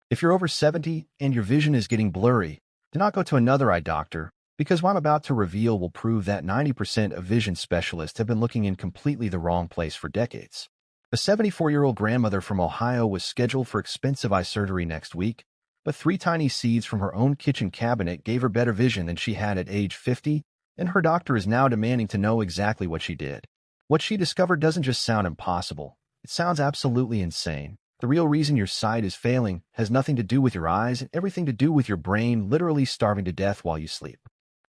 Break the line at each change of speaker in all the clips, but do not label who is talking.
If you're over 70 and your vision is getting blurry, do not go to another eye doctor, because what I'm about to reveal will prove that 90% of vision specialists have been looking in completely the wrong place for decades. A 74-year-old grandmother from Ohio was scheduled for expensive eye surgery next week, but 3 tiny seeds from her own kitchen cabinet gave her better vision than she had at age 50, and her doctor is now demanding to know exactly what she did. What she discovered doesn't just sound impossible, it sounds absolutely insane. The real reason your sight is failing has nothing to do with your eyes and everything to do with your brain literally starving to death while you sleep.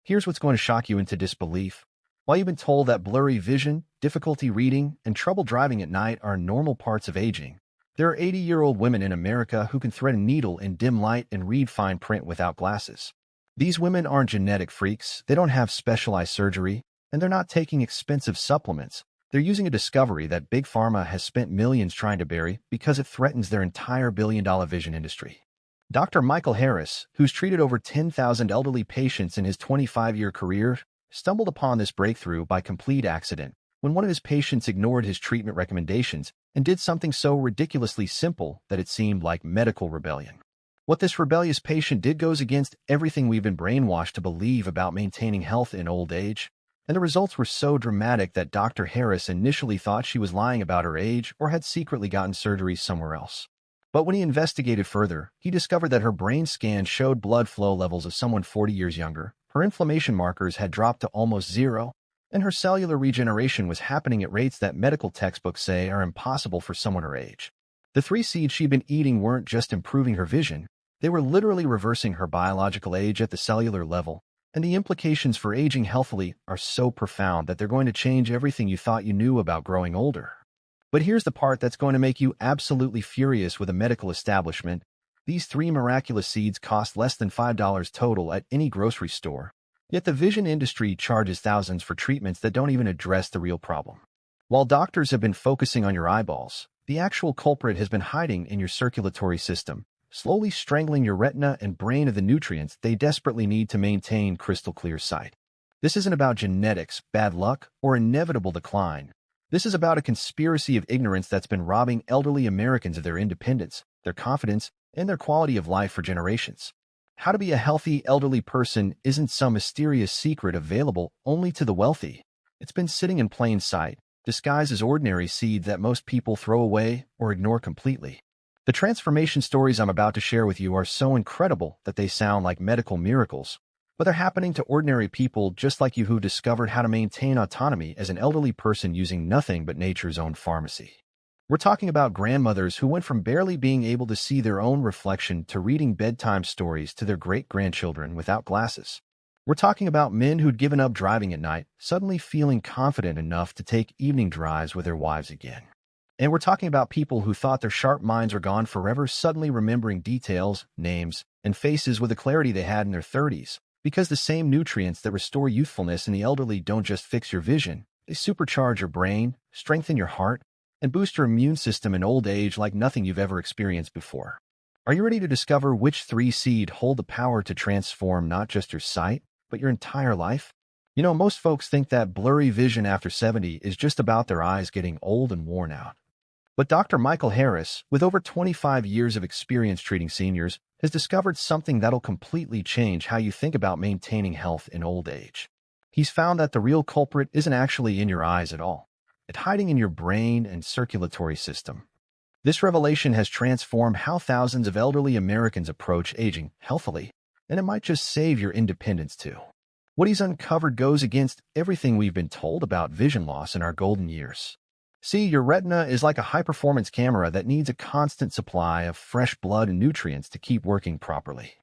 Here's what's going to shock you into disbelief. While you've been told that blurry vision, difficulty reading, and trouble driving at night are normal parts of aging, there are 80-year-old women in America who can thread a needle in dim light and read fine print without glasses. These women aren't genetic freaks, they don't have specialized surgery, and they're not taking expensive supplements. They're using a discovery that Big Pharma has spent millions trying to bury because it threatens their entire billion-dollar vision industry. Dr. Michael Harris, who's treated over 10,000 elderly patients in his 25-year career, stumbled upon this breakthrough by complete accident when one of his patients ignored his treatment recommendations and did something so ridiculously simple that it seemed like medical rebellion. What this rebellious patient did goes against everything we've been brainwashed to believe about maintaining health in old age, and the results were so dramatic that Dr. Harris initially thought she was lying about her age or had secretly gotten surgery somewhere else. But when he investigated further, he discovered that her brain scan showed blood flow levels of someone 40 years younger, her inflammation markers had dropped to almost zero, and her cellular regeneration was happening at rates that medical textbooks say are impossible for someone her age. The 3 seeds she'd been eating weren't just improving her vision, they were literally reversing her biological age at the cellular level, and the implications for aging healthily are so profound that they're going to change everything you thought you knew about growing older. But here's the part that's going to make you absolutely furious with a medical establishment. These 3 miraculous seeds cost less than $5 total at any grocery store, yet the vision industry charges thousands for treatments that don't even address the real problem. While doctors have been focusing on your eyeballs, the actual culprit has been hiding in your circulatory system, slowly strangling your retina and brain of the nutrients they desperately need to maintain crystal clear sight. This isn't about genetics, bad luck, or inevitable decline. This is about a conspiracy of ignorance that's been robbing elderly Americans of their independence, their confidence, and their quality of life for generations. How to be a healthy elderly person isn't some mysterious secret available only to the wealthy. It's been sitting in plain sight, disguised as ordinary seeds that most people throw away or ignore completely. The transformation stories I'm about to share with you are so incredible that they sound like medical miracles, but they're happening to ordinary people just like you who discovered how to maintain autonomy as an elderly person using nothing but nature's own pharmacy. We're talking about grandmothers who went from barely being able to see their own reflection to reading bedtime stories to their great-grandchildren without glasses. We're talking about men who'd given up driving at night, suddenly feeling confident enough to take evening drives with their wives again. And we're talking about people who thought their sharp minds were gone forever, suddenly remembering details, names, and faces with the clarity they had in their 30s, because the same nutrients that restore youthfulness in the elderly don't just fix your vision, they supercharge your brain, strengthen your heart, and boost your immune system in old age like nothing you've ever experienced before. Are you ready to discover which 3 seeds hold the power to transform not just your sight, but your entire life? You know, most folks think that blurry vision after 70 is just about their eyes getting old and worn out. But Dr. Michael Harris, with over 25 years of experience treating seniors, has discovered something that'll completely change how you think about maintaining health in old age. He's found that the real culprit isn't actually in your eyes at all. It's hiding in your brain and circulatory system. This revelation has transformed how thousands of elderly Americans approach aging healthily, and it might just save your independence too. What he's uncovered goes against everything we've been told about vision loss in our golden years. See, your retina is like a high-performance camera that needs a constant supply of fresh blood and nutrients to keep working properly.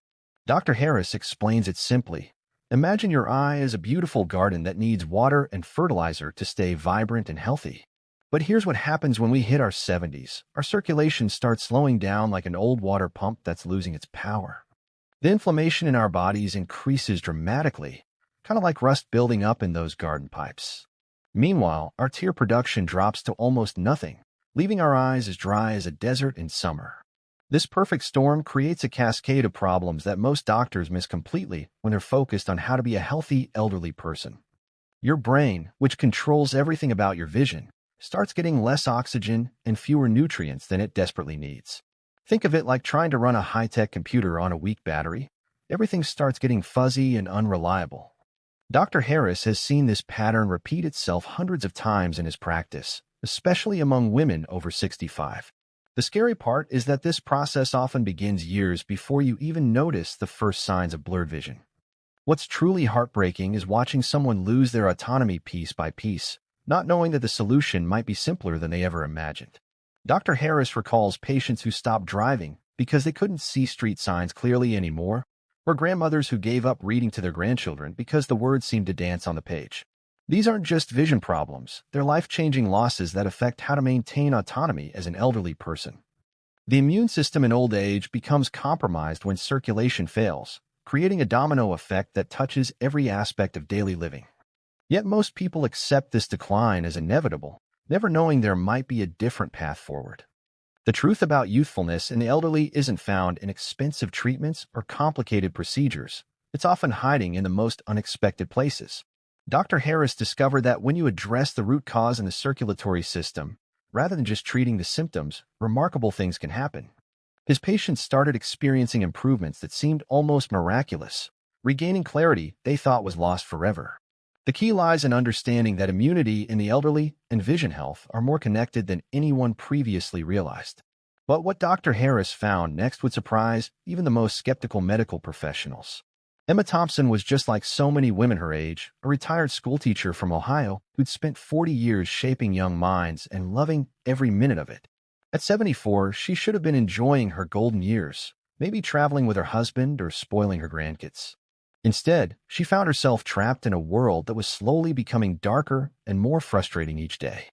Dr. Harris explains it simply. Imagine your eye as a beautiful garden that needs water and fertilizer to stay vibrant and healthy. But here's what happens when we hit our 70s. Our circulation starts slowing down like an old water pump that's losing its power. The inflammation in our bodies increases dramatically, kind of like rust building up in those garden pipes. Meanwhile, our tear production drops to almost nothing, leaving our eyes as dry as a desert in summer. This perfect storm creates a cascade of problems that most doctors miss completely when they're focused on how to be a healthy elderly person. Your brain, which controls everything about your vision, starts getting less oxygen and fewer nutrients than it desperately needs. Think of it like trying to run a high-tech computer on a weak battery. Everything starts getting fuzzy and unreliable. Dr. Harris has seen this pattern repeat itself hundreds of times in his practice, especially among women over 65. The scary part is that this process often begins years before you even notice the first signs of blurred vision. What's truly heartbreaking is watching someone lose their autonomy piece by piece, not knowing that the solution might be simpler than they ever imagined. Dr. Harris recalls patients who stopped driving because they couldn't see street signs clearly anymore, or grandmothers who gave up reading to their grandchildren because the words seemed to dance on the page. These aren't just vision problems, they're life-changing losses that affect how to maintain autonomy as an elderly person. The immune system in old age becomes compromised when circulation fails, creating a domino effect that touches every aspect of daily living. Yet most people accept this decline as inevitable, never knowing there might be a different path forward. The truth about youthfulness in the elderly isn't found in expensive treatments or complicated procedures. It's often hiding in the most unexpected places. Dr. Harris discovered that when you address the root cause in the circulatory system, rather than just treating the symptoms, remarkable things can happen. His patients started experiencing improvements that seemed almost miraculous, regaining clarity they thought was lost forever. The key lies in understanding that immunity in the elderly and vision health are more connected than anyone previously realized. But what Dr. Harris found next would surprise even the most skeptical medical professionals. Emma Thompson was just like so many women her age, a retired schoolteacher from Ohio who'd spent 40 years shaping young minds and loving every minute of it. At 74, she should have been enjoying her golden years, maybe traveling with her husband or spoiling her grandkids. Instead, she found herself trapped in a world that was slowly becoming darker and more frustrating each day.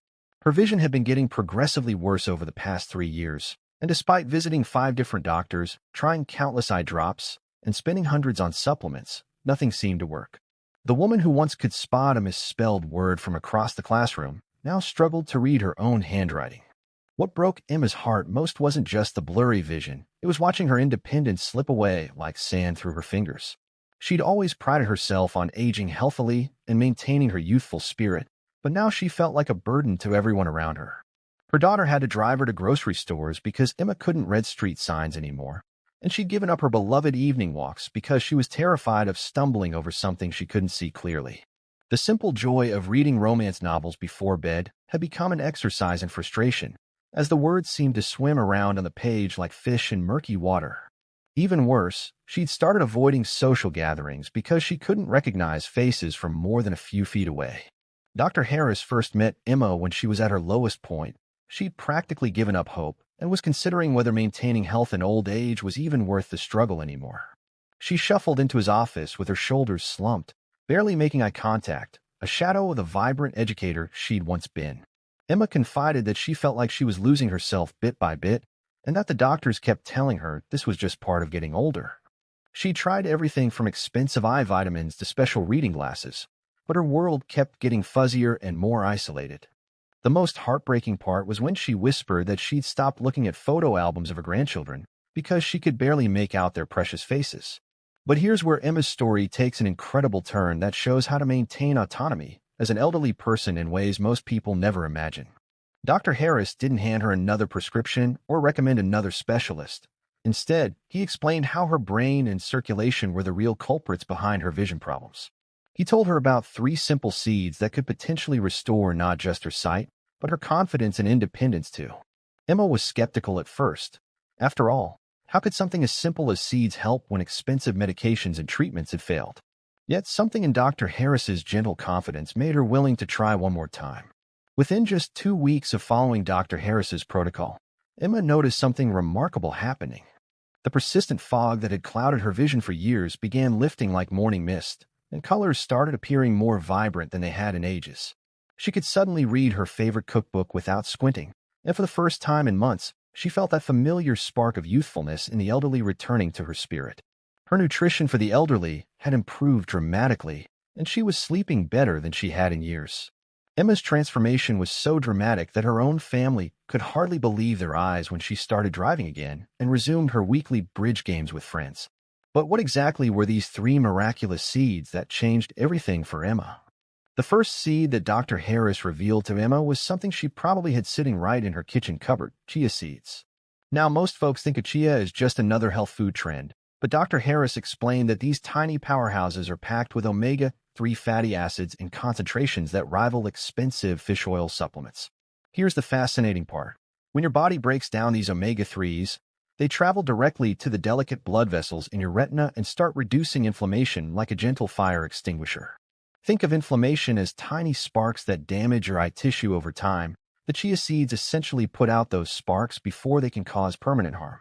Her vision had been getting progressively worse over the past 3 years, and despite visiting 5 different doctors, trying countless eye drops, and spending hundreds on supplements, nothing seemed to work. The woman who once could spot a misspelled word from across the classroom now struggled to read her own handwriting. What broke Emma's heart most wasn't just the blurry vision, it was watching her independence slip away like sand through her fingers. She'd always prided herself on aging healthily and maintaining her youthful spirit, but now she felt like a burden to everyone around her. Her daughter had to drive her to grocery stores because Emma couldn't read street signs anymore, and she'd given up her beloved evening walks because she was terrified of stumbling over something she couldn't see clearly. The simple joy of reading romance novels before bed had become an exercise in frustration, as the words seemed to swim around on the page like fish in murky water. Even worse, she'd started avoiding social gatherings because she couldn't recognize faces from more than a few feet away. Dr. Harris first met Emma when she was at her lowest point. She'd practically given up hope and was considering whether maintaining health in old age was even worth the struggle anymore. She shuffled into his office with her shoulders slumped, barely making eye contact, a shadow of the vibrant educator she'd once been. Emma confided that she felt like she was losing herself bit by bit, and that the doctors kept telling her this was just part of getting older. She tried everything from expensive eye vitamins to special reading glasses, but her world kept getting fuzzier and more isolated. The most heartbreaking part was when she whispered that she'd stopped looking at photo albums of her grandchildren because she could barely make out their precious faces. But here's where Emma's story takes an incredible turn that shows how to maintain autonomy as an elderly person in ways most people never imagine. Dr. Harris didn't hand her another prescription or recommend another specialist. Instead, he explained how her brain and circulation were the real culprits behind her vision problems. He told her about 3 simple seeds that could potentially restore not just her sight, but her confidence and independence too. Emma was skeptical at first. After all, how could something as simple as seeds help when expensive medications and treatments had failed? Yet something in Dr. Harris's gentle confidence made her willing to try one more time. Within just 2 weeks of following Dr. Harris's protocol, Emma noticed something remarkable happening. The persistent fog that had clouded her vision for years began lifting like morning mist, and colors started appearing more vibrant than they had in ages. She could suddenly read her favorite cookbook without squinting, and for the first time in months, she felt that familiar spark of youthfulness in the elderly returning to her spirit. Her nutrition for the elderly had improved dramatically, and she was sleeping better than she had in years. Emma's transformation was so dramatic that her own family could hardly believe their eyes when she started driving again and resumed her weekly bridge games with friends. But what exactly were these 3 miraculous seeds that changed everything for Emma? The first seed that Dr. Harris revealed to Emma was something she probably had sitting right in her kitchen cupboard: chia seeds. Now, most folks think of chia as just another health food trend, but Dr. Harris explained that these tiny powerhouses are packed with omega-3 fatty acids in concentrations that rival expensive fish oil supplements. Here's the fascinating part. When your body breaks down these omega-3s, they travel directly to the delicate blood vessels in your retina and start reducing inflammation like a gentle fire extinguisher. Think of inflammation as tiny sparks that damage your eye tissue over time. The chia seeds essentially put out those sparks before they can cause permanent harm.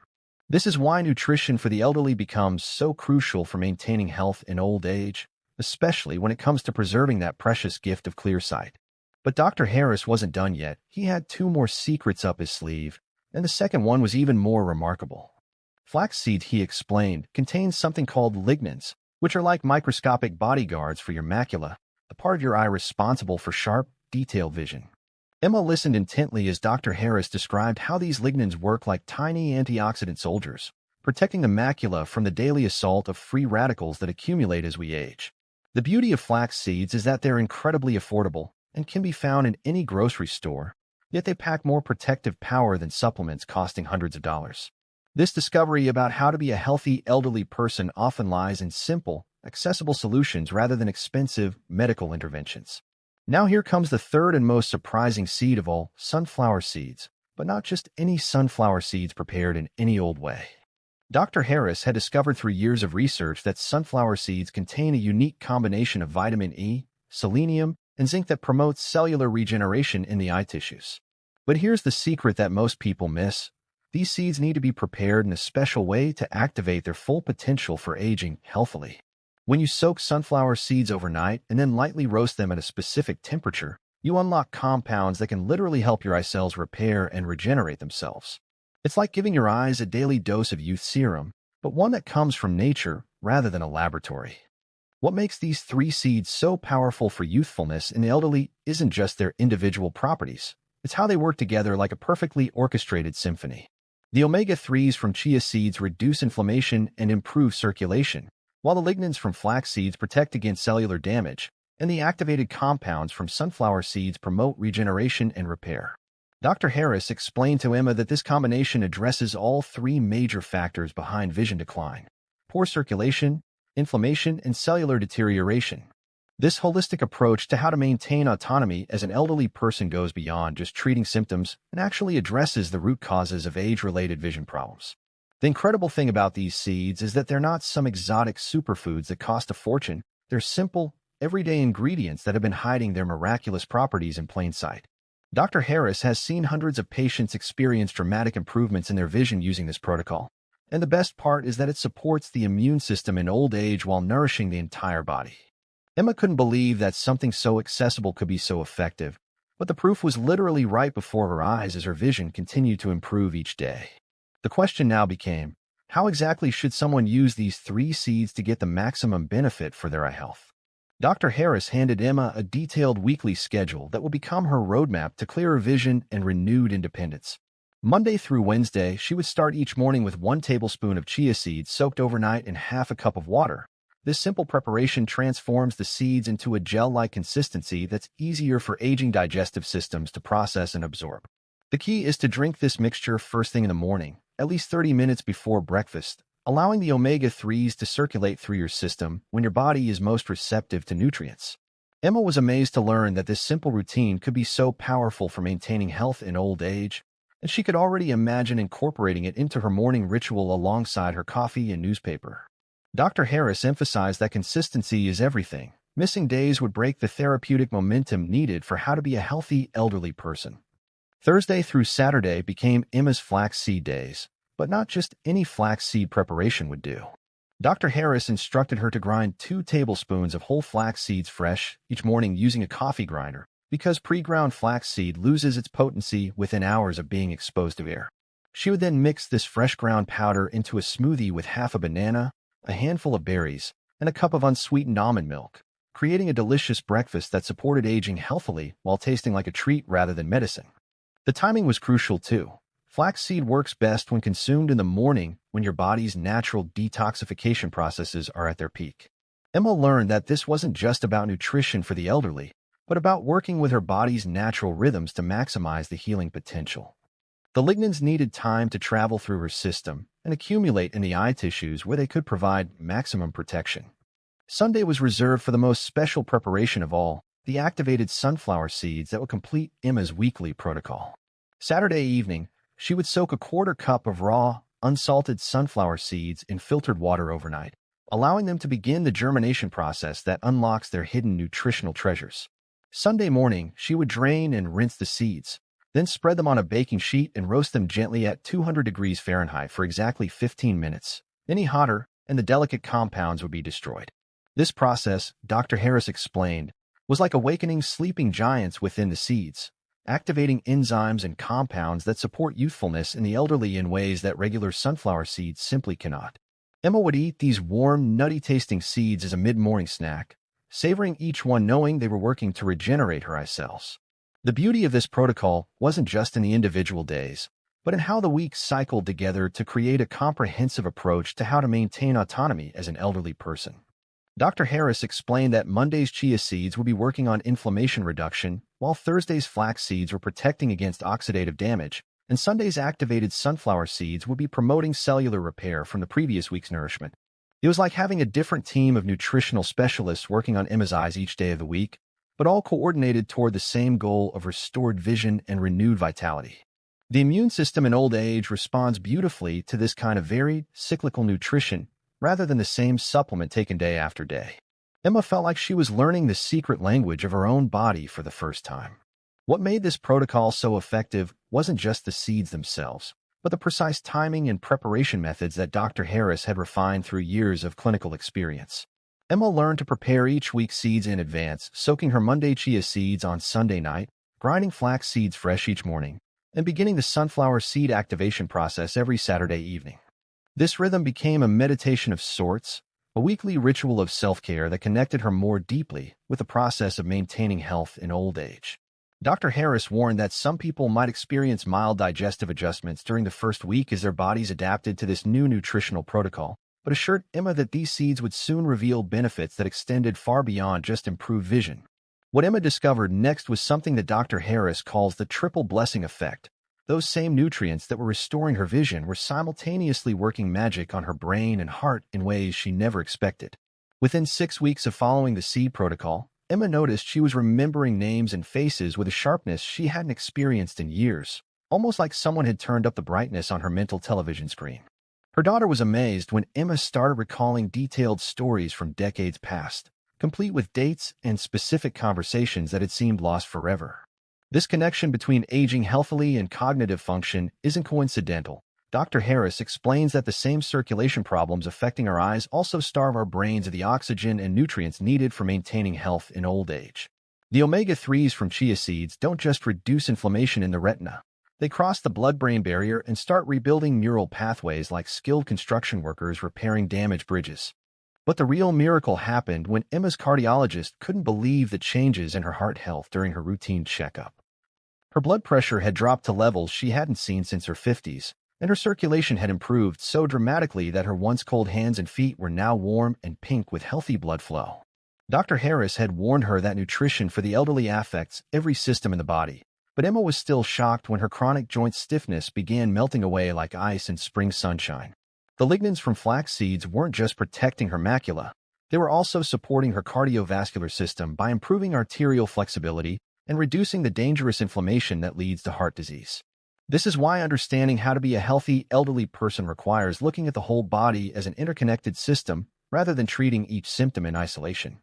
This is why nutrition for the elderly becomes so crucial for maintaining health in old age, especially when it comes to preserving that precious gift of clear sight. But Dr. Harris wasn't done yet. He had two more secrets up his sleeve, and the second one was even more remarkable. Flaxseed, he explained, contains something called lignans, which are like microscopic bodyguards for your macula, the part of your eye responsible for sharp, detailed vision. Emma listened intently as Dr. Harris described how these lignans work like tiny antioxidant soldiers, protecting the macula from the daily assault of free radicals that accumulate as we age. The beauty of flax seeds is that they're incredibly affordable and can be found in any grocery store, yet they pack more protective power than supplements costing hundreds of dollars. This discovery about how to be a healthy elderly person often lies in simple, accessible solutions rather than expensive medical interventions. Now here comes the third and most surprising seed of all, sunflower seeds, but not just any sunflower seeds prepared in any old way. Dr. Harris had discovered through years of research that sunflower seeds contain a unique combination of vitamin E, selenium, and zinc that promotes cellular regeneration in the eye tissues. But here's the secret that most people miss. These seeds need to be prepared in a special way to activate their full potential for aging healthily. When you soak sunflower seeds overnight and then lightly roast them at a specific temperature, you unlock compounds that can literally help your eye cells repair and regenerate themselves. It's like giving your eyes a daily dose of youth serum, but one that comes from nature rather than a laboratory. What makes these three seeds so powerful for youthfulness in the elderly isn't just their individual properties. It's how they work together like a perfectly orchestrated symphony. The omega-3s from chia seeds reduce inflammation and improve circulation, while the lignans from flax seeds protect against cellular damage, and the activated compounds from sunflower seeds promote regeneration and repair. Dr. Harris explained to Emma that this combination addresses all three major factors behind vision decline: poor circulation, inflammation, and cellular deterioration. This holistic approach to how to maintain autonomy as an elderly person goes beyond just treating symptoms and actually addresses the root causes of age-related vision problems. The incredible thing about these seeds is that they're not some exotic superfoods that cost a fortune. They're simple, everyday ingredients that have been hiding their miraculous properties in plain sight. Dr. Harris has seen hundreds of patients experience dramatic improvements in their vision using this protocol. And the best part is that it supports the immune system in old age while nourishing the entire body. Emma couldn't believe that something so accessible could be so effective, but the proof was literally right before her eyes as her vision continued to improve each day. The question now became, how exactly should someone use these three seeds to get the maximum benefit for their eye health? Dr. Harris handed Emma a detailed weekly schedule that would become her roadmap to clearer vision and renewed independence. Monday through Wednesday, she would start each morning with 1 tablespoon of chia seeds soaked overnight in half a cup of water. This simple preparation transforms the seeds into a gel-like consistency that's easier for aging digestive systems to process and absorb. The key is to drink this mixture first thing in the morning, at least 30 minutes before breakfast, allowing the omega-3s to circulate through your system when your body is most receptive to nutrients. Emma was amazed to learn that this simple routine could be so powerful for maintaining health in old age, and she could already imagine incorporating it into her morning ritual alongside her coffee and newspaper. Dr. Harris emphasized that consistency is everything. Missing days would break the therapeutic momentum needed for how to be a healthy elderly person. Thursday through Saturday became Emma's flaxseed days, but not just any flaxseed preparation would do. Dr. Harris instructed her to grind 2 tablespoons of whole flax seeds fresh each morning using a coffee grinder, because pre-ground flaxseed loses its potency within hours of being exposed to air. She would then mix this fresh ground powder into a smoothie with half a banana, a handful of berries, and a cup of unsweetened almond milk, creating a delicious breakfast that supported aging healthily while tasting like a treat rather than medicine. The timing was crucial too. Flaxseed works best when consumed in the morning when your body's natural detoxification processes are at their peak. Emma learned that this wasn't just about nutrition for the elderly, but about working with her body's natural rhythms to maximize the healing potential. The lignins needed time to travel through her system and accumulate in the eye tissues where they could provide maximum protection. Sunday was reserved for the most special preparation of all, the activated sunflower seeds that would complete Emma's weekly protocol. Saturday evening, she would soak a quarter cup of raw, unsalted sunflower seeds in filtered water overnight, allowing them to begin the germination process that unlocks their hidden nutritional treasures. Sunday morning, she would drain and rinse the seeds, then spread them on a baking sheet and roast them gently at 200 degrees Fahrenheit for exactly 15 minutes. Any hotter, and the delicate compounds would be destroyed. This process, Dr. Harris explained, was like awakening sleeping giants within the seeds, activating enzymes and compounds that support youthfulness in the elderly in ways that regular sunflower seeds simply cannot. Emma would eat these warm, nutty-tasting seeds as a mid-morning snack, savoring each one knowing they were working to regenerate her eye cells. The beauty of this protocol wasn't just in the individual days, but in how the weeks cycled together to create a comprehensive approach to how to maintain autonomy as an elderly person. Dr. Harris explained that Monday's chia seeds would be working on inflammation reduction, while Thursday's flax seeds were protecting against oxidative damage, and Sunday's activated sunflower seeds would be promoting cellular repair from the previous week's nourishment. It was like having a different team of nutritional specialists working on Emma's eyes each day of the week, but all coordinated toward the same goal of restored vision and renewed vitality. The immune system in old age responds beautifully to this kind of varied, cyclical nutrition, rather than the same supplement taken day after day. Emma felt like she was learning the secret language of her own body for the first time. What made this protocol so effective wasn't just the seeds themselves, but the precise timing and preparation methods that Dr. Harris had refined through years of clinical experience. Emma learned to prepare each week's seeds in advance, soaking her Monday chia seeds on Sunday night, grinding flax seeds fresh each morning, and beginning the sunflower seed activation process every Saturday evening. This rhythm became a meditation of sorts, a weekly ritual of self-care that connected her more deeply with the process of maintaining health in old age. Dr. Harris warned that some people might experience mild digestive adjustments during the first week as their bodies adapted to this new nutritional protocol, but assured Emma that these seeds would soon reveal benefits that extended far beyond just improved vision. What Emma discovered next was something that Dr. Harris calls the triple blessing effect. Those same nutrients that were restoring her vision were simultaneously working magic on her brain and heart in ways she never expected. Within 6 weeks of following the seed protocol, Emma noticed she was remembering names and faces with a sharpness she hadn't experienced in years, almost like someone had turned up the brightness on her mental television screen. Her daughter was amazed when Emma started recalling detailed stories from decades past, complete with dates and specific conversations that had seemed lost forever. This connection between aging healthily and cognitive function isn't coincidental. Dr. Harris explains that the same circulation problems affecting our eyes also starve our brains of the oxygen and nutrients needed for maintaining health in old age. The omega-3s from chia seeds don't just reduce inflammation in the retina. They cross the blood-brain barrier and start rebuilding neural pathways like skilled construction workers repairing damaged bridges. But the real miracle happened when Emma's cardiologist couldn't believe the changes in her heart health during her routine checkup. Her blood pressure had dropped to levels she hadn't seen since her 50s, and her circulation had improved so dramatically that her once cold hands and feet were now warm and pink with healthy blood flow. Dr. Harris had warned her that nutrition for the elderly affects every system in the body, but Emma was still shocked when her chronic joint stiffness began melting away like ice in spring sunshine. The lignins from flax seeds weren't just protecting her macula, they were also supporting her cardiovascular system by improving arterial flexibility and reducing the dangerous inflammation that leads to heart disease. This is why understanding how to be a healthy elderly person requires looking at the whole body as an interconnected system rather than treating each symptom in isolation.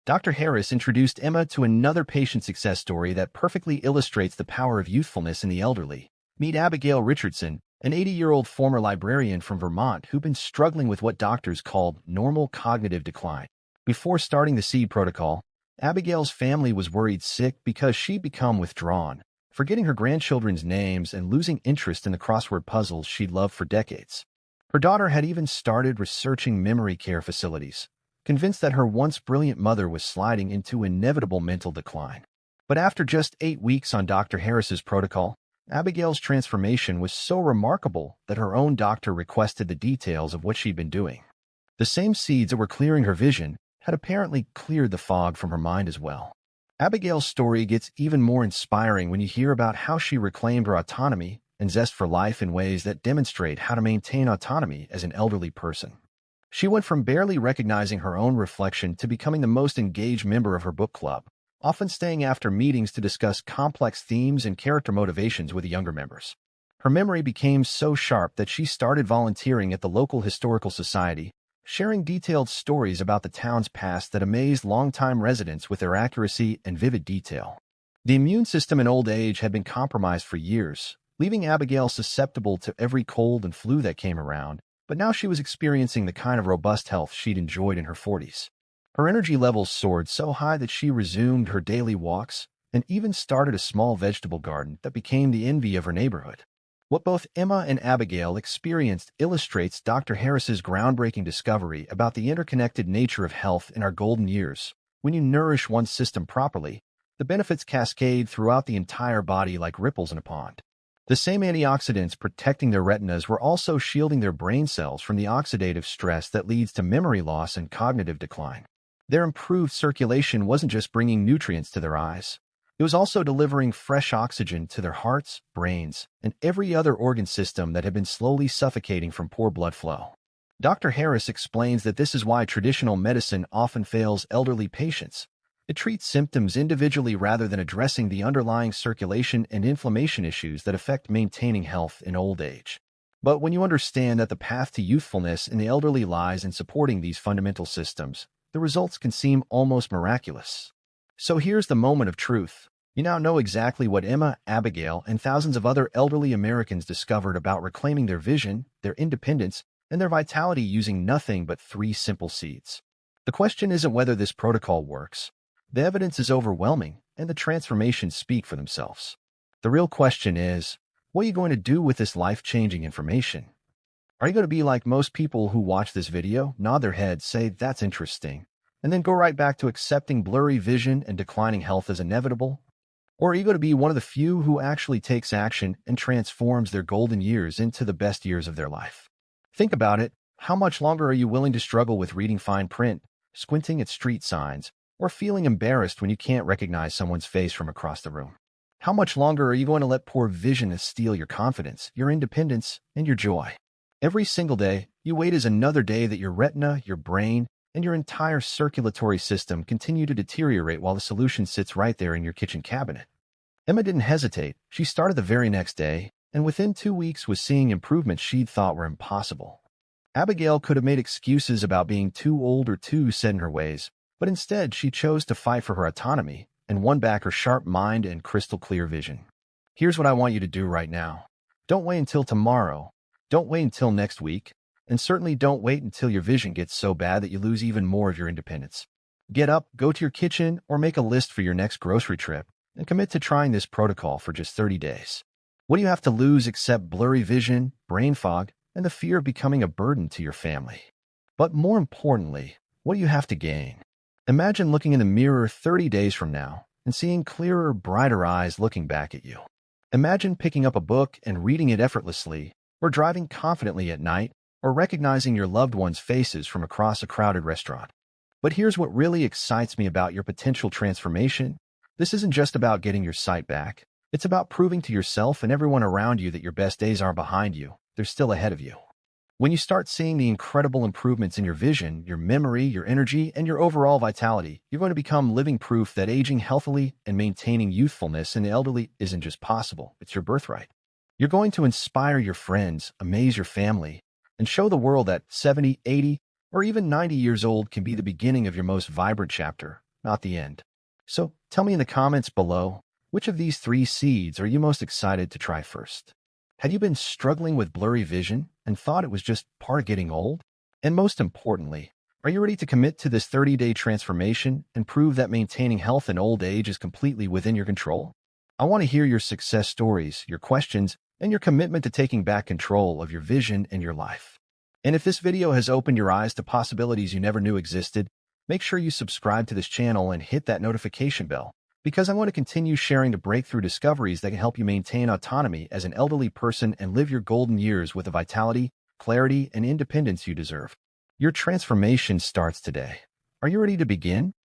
Dr. Harris introduced Emma to another patient success story that perfectly illustrates the power of youthfulness in the elderly. Meet Abigail Richardson, an 80-year-old former librarian from Vermont who'd been struggling with what doctors called normal cognitive decline. Before starting the seed protocol, Abigail's family was worried sick because she'd become withdrawn, forgetting her grandchildren's names and losing interest in the crossword puzzles she'd loved for decades. Her daughter had even started researching memory care facilities, convinced that her once brilliant mother was sliding into inevitable mental decline. But after just 8 weeks on Dr. Harris's protocol, Abigail's transformation was so remarkable that her own doctor requested the details of what she'd been doing. The same seeds that were clearing her vision had apparently cleared the fog from her mind as well. Abigail's story gets even more inspiring when you hear about how she reclaimed her autonomy and zest for life in ways that demonstrate how to maintain autonomy as an elderly person. She went from barely recognizing her own reflection to becoming the most engaged member of her book club, often staying after meetings to discuss complex themes and character motivations with the younger members. Her memory became so sharp that she started volunteering at the local historical society, sharing detailed stories about the town's past that amazed longtime residents with their accuracy and vivid detail. The immune system in old age had been compromised for years, leaving Abigail susceptible to every cold and flu that came around, but now she was experiencing the kind of robust health she'd enjoyed in her 40s. Her energy levels soared so high that she resumed her daily walks and even started a small vegetable garden that became the envy of her neighborhood. What both Emma and Abigail experienced illustrates Dr. Harris's groundbreaking discovery about the interconnected nature of health in our golden years. When you nourish one's system properly, the benefits cascade throughout the entire body like ripples in a pond. The same antioxidants protecting their retinas were also shielding their brain cells from the oxidative stress that leads to memory loss and cognitive decline. Their improved circulation wasn't just bringing nutrients to their eyes. It was also delivering fresh oxygen to their hearts, brains, and every other organ system that had been slowly suffocating from poor blood flow. Dr. Harris explains that this is why traditional medicine often fails elderly patients. It treats symptoms individually rather than addressing the underlying circulation and inflammation issues that affect maintaining health in old age. But when you understand that the path to youthfulness in the elderly lies in supporting these fundamental systems, the results can seem almost miraculous. So here's the moment of truth. You now know exactly what Emma, Abigail, and thousands of other elderly Americans discovered about reclaiming their vision, their independence, and their vitality using nothing but 3 simple seeds. The question isn't whether this protocol works. The evidence is overwhelming, and the transformations speak for themselves. The real question is, what are you going to do with this life-changing information? Are you going to be like most people who watch this video, nod their heads, say, "That's interesting," and then go right back to accepting blurry vision and declining health as inevitable? Or are you going to be one of the few who actually takes action and transforms their golden years into the best years of their life? Think about it. How much longer are you willing to struggle with reading fine print, squinting at street signs, or feeling embarrassed when you can't recognize someone's face from across the room? How much longer are you going to let poor vision steal your confidence, your independence, and your joy? Every single day, you wait as another day that your retina, your brain, and your entire circulatory system continue to deteriorate while the solution sits right there in your kitchen cabinet. Emma didn't hesitate. She started the very next day, and within 2 weeks was seeing improvements she'd thought were impossible. Abigail could have made excuses about being too old or too set in her ways, but instead she chose to fight for her autonomy and won back her sharp mind and crystal-clear vision. Here's what I want you to do right now. Don't wait until tomorrow. Don't wait until next week. And certainly don't wait until your vision gets so bad that you lose even more of your independence. Get up, go to your kitchen, or make a list for your next grocery trip, and commit to trying this protocol for just 30 days. What do you have to lose except blurry vision, brain fog, and the fear of becoming a burden to your family? But more importantly, what do you have to gain? Imagine looking in the mirror 30 days from now and seeing clearer, brighter eyes looking back at you. Imagine picking up a book and reading it effortlessly, or driving confidently at night, or recognizing your loved ones' faces from across a crowded restaurant. But here's what really excites me about your potential transformation. This isn't just about getting your sight back. It's about proving to yourself and everyone around you that your best days aren't behind you. They're still ahead of you. When you start seeing the incredible improvements in your vision, your memory, your energy, and your overall vitality, you're going to become living proof that aging healthily and maintaining youthfulness in the elderly isn't just possible, it's your birthright. You're going to inspire your friends, amaze your family, and show the world that 70, 80, or even 90 years old can be the beginning of your most vibrant chapter, not the end. So tell me in the comments below, which of these 3 seeds are you most excited to try first? Had you been struggling with blurry vision and thought it was just part of getting old? And most importantly, are you ready to commit to this 30-day transformation and prove that maintaining health in old age is completely within your control? I want to hear your success stories, your questions, and your commitment to taking back control of your vision and your life. And if this video has opened your eyes to possibilities you never knew existed, make sure you subscribe to this channel and hit that notification bell, because I want to continue sharing the breakthrough discoveries that can help you maintain autonomy as an elderly person and live your golden years with the vitality, clarity, and independence you deserve. Your transformation starts today. Are you ready to begin?